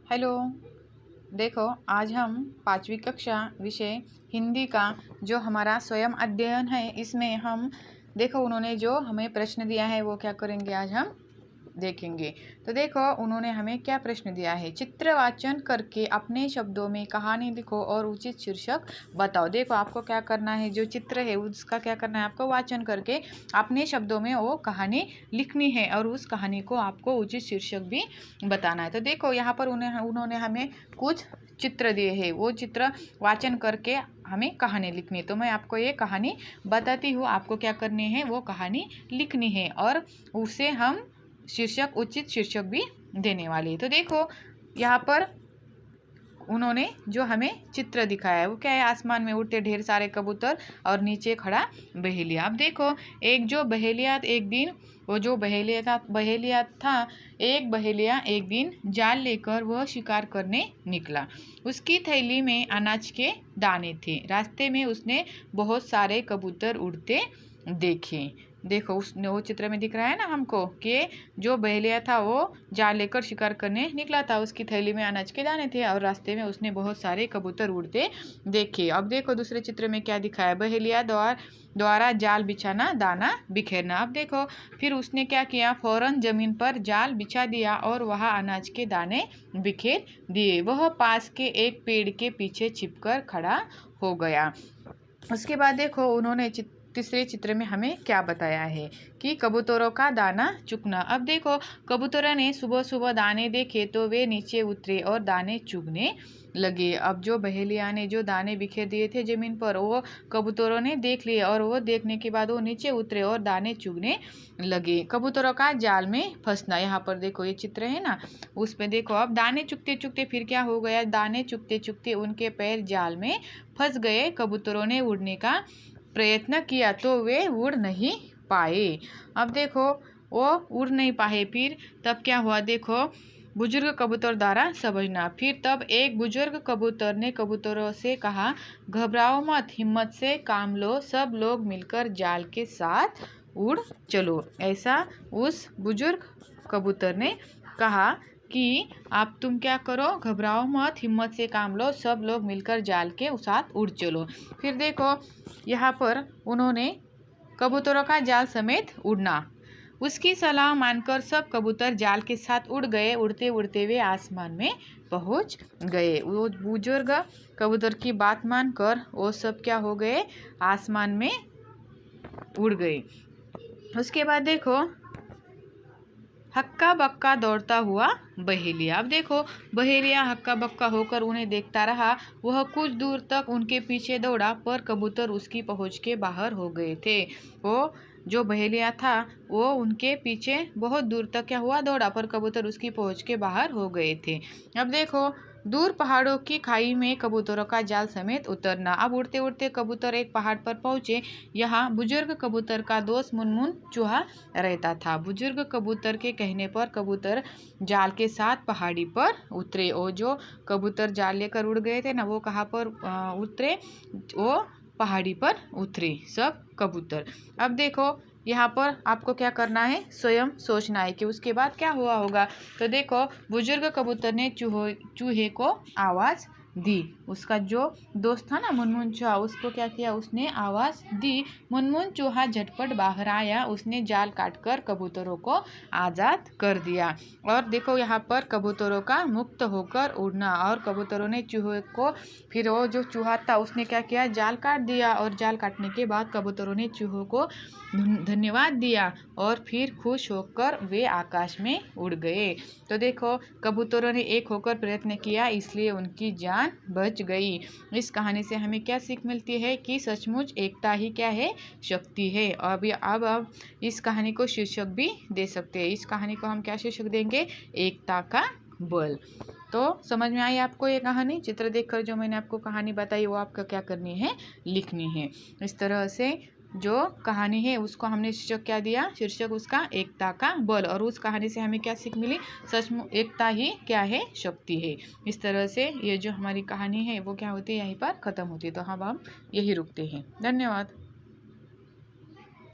Hello. देखो, आज हम पांचवी कक्षा विषय हिंदी का जो हमारा स्वयं अध्ययन है इसमें हम देखो उन्होंने जो हमें प्रश्न दिया है वो क्या करेंगे आज हम देखेंगे। तो देखो उन्होंने हमें क्या प्रश्न दिया है, चित्र वाचन करके अपने शब्दों में कहानी लिखो और उचित शीर्षक बताओ। देखो आपको क्या करना है, जो चित्र है उसका क्या करना है, आपको वाचन करके अपने शब्दों में वो कहानी लिखनी है और उस कहानी को आपको उचित शीर्षक भी बताना है। तो देखो यहाँ पर उन्होंने हमें कुछ चित्र दिए हैं, वो चित्र वाचन करके हमें कहानी लिखनी है। तो मैं आपको ये कहानी बताती हूँ, आपको क्या करनी है, वो कहानी लिखनी है और उसे हम शीर्षक उचित शीर्षक भी देने वाली है। तो देखो यहाँ पर उन्होंने जो हमें चित्र दिखाया है वो क्या है, आसमान में उड़ते ढेर सारे कबूतर और नीचे खड़ा बहेलिया। अब देखो एक जो बहेलिया एक दिन वो जो बहेलिया था एक बहेलिया एक दिन जाल लेकर वह शिकार करने निकला। उसकी थैली में अनाज के दाने थे। रास्ते में उसने बहुत सारे कबूतर उड़ते देखे। देखो उसने वो चित्र में दिख रहा है ना हमको कि जो बहेलिया था वो जाल लेकर शिकार करने निकला था। उसकी थैली में अनाज के दाने थे और रास्ते में उसने बहुत सारे कबूतर उड़ते देखे। अब देखो दूसरे चित्र में क्या दिखाया, बहेलिया द्वारा जाल बिछाना दाना बिखेरना। अब देखो फिर उसने क्या किया, फौरन जमीन पर जाल बिछा दिया और वहाँ अनाज के दाने बिखेर दिए। वह पास के एक पेड़ के पीछे छिपकर खड़ा हो गया। उसके बाद देखो उन्होंने तीसरे चित्र में हमें क्या बताया है कि कबूतरों का दाना चुगना। अब देखो कबूतरों ने सुबह सुबह दाने देखे तो वे नीचे उतरे और दाने चुगने लगे। अब जो बहेलिया ने जो दाने बिखेर दिए थे जमीन पर वो कबूतरों ने देख लिए और वो देखने के बाद वो नीचे उतरे और दाने चुगने लगे। कबूतरों का जाल में फंसना, यहाँ पर देखो ये चित्र है ना, उस पे देखो अब दाने चुगते चुगते फिर क्या हो गया, दाने चुगते चुगते उनके पैर जाल में फंस गए। कबूतरों ने उड़ने का प्रयत्न किया तो वे उड़ नहीं पाए। अब देखो वो उड़ नहीं पाए, फिर तब क्या हुआ, देखो बुजुर्ग कबूतर द्वारा समझना। फिर तब एक बुजुर्ग कबूतर ने कबूतरों से कहा, घबराओ मत, हिम्मत से काम लो, सब लोग मिलकर जाल के साथ उड़ चलो। ऐसा उस बुजुर्ग कबूतर ने कहा कि आप तुम क्या करो, घबराओ मत, हिम्मत से काम लो, सब लोग मिलकर जाल के साथ उड़ चलो। फिर देखो यहाँ पर उन्होंने कबूतरों का जाल समेत उड़ना। उसकी सलाह मानकर सब कबूतर जाल के साथ उड़ गए। उड़ते उड़ते वे आसमान में पहुँच गए। वो बुजुर्ग कबूतर की बात मानकर वो सब क्या हो गए, आसमान में उड़ गए। उसके बाद देखो हक्का बक्का दौड़ता हुआ बहेलिया। अब देखो बहेलिया हक्का बक्का होकर उन्हें देखता रहा। वह कुछ दूर तक उनके पीछे दौड़ा पर कबूतर उसकी पहुंच के बाहर हो गए थे। वो जो बहेलिया था वो उनके पीछे बहुत दूर तक क्या हुआ, दौड़ा, पर कबूतर उसकी पहुंच के बाहर हो गए थे। अब देखो दूर पहाड़ों की खाई में कबूतरों का जाल समेत उतरना। अब उड़ते उड़ते कबूतर एक पहाड़ पर पहुंचे। यहाँ बुजुर्ग कबूतर का दोस्त मुनमुन चूहा रहता था। बुजुर्ग कबूतर के कहने पर कबूतर जाल के साथ पहाड़ी पर उतरे। और जो कबूतर जाल लेकर उड़ गए थे ना वो कहाँ पर उतरे, वो पहाड़ी पर उतरे सब कबूतर। अब देखो यहाँ पर आपको क्या करना है, स्वयं सोचना है कि उसके बाद क्या हुआ होगा। तो देखो बुजुर्ग कबूतर ने चूहे को आवाज़ दी। उसका जो दोस्त था ना मुनमुन चूहा, उसको क्या किया, उसने आवाज़ दी। मुनमुन चूहा झटपट बाहर आया। उसने जाल काटकर कबूतरों को आज़ाद कर दिया। और देखो यहाँ पर कबूतरों का मुक्त होकर उड़ना। और कबूतरों ने चूहे को, फिर वो जो चूहा था उसने क्या किया, जाल काट दिया। और जाल काटने के बाद कबूतरों ने चूहों को धन्यवाद दिया और फिर खुश होकर वे आकाश में उड़ गए। तो देखो कबूतरों ने एक होकर प्रयत्न किया इसलिए उनकी जान बच गई। इस कहानी से हमें क्या सीख मिलती है कि सचमुच एकता ही क्या है, शक्ति है। अब इस कहानी को शीर्षक भी दे सकते हैं। इस कहानी को हम क्या शीर्षक देंगे, एकता का बल। तो समझ में आई आपको ये कहानी, चित्र देखकर जो मैंने आपको कहानी बताई वो आपका क्या करनी है, लिखनी है। इस तरह से जो कहानी है उसको हमने शीर्षक क्या दिया, शीर्षक उसका एकता का बल। और उस कहानी से हमें क्या सीख मिली, सचमुच एकता ही क्या है, शक्ति है। इस तरह से ये जो हमारी कहानी है वो क्या होती है, यहीं पर ख़त्म होती है। तो हम यही रुकते हैं। धन्यवाद।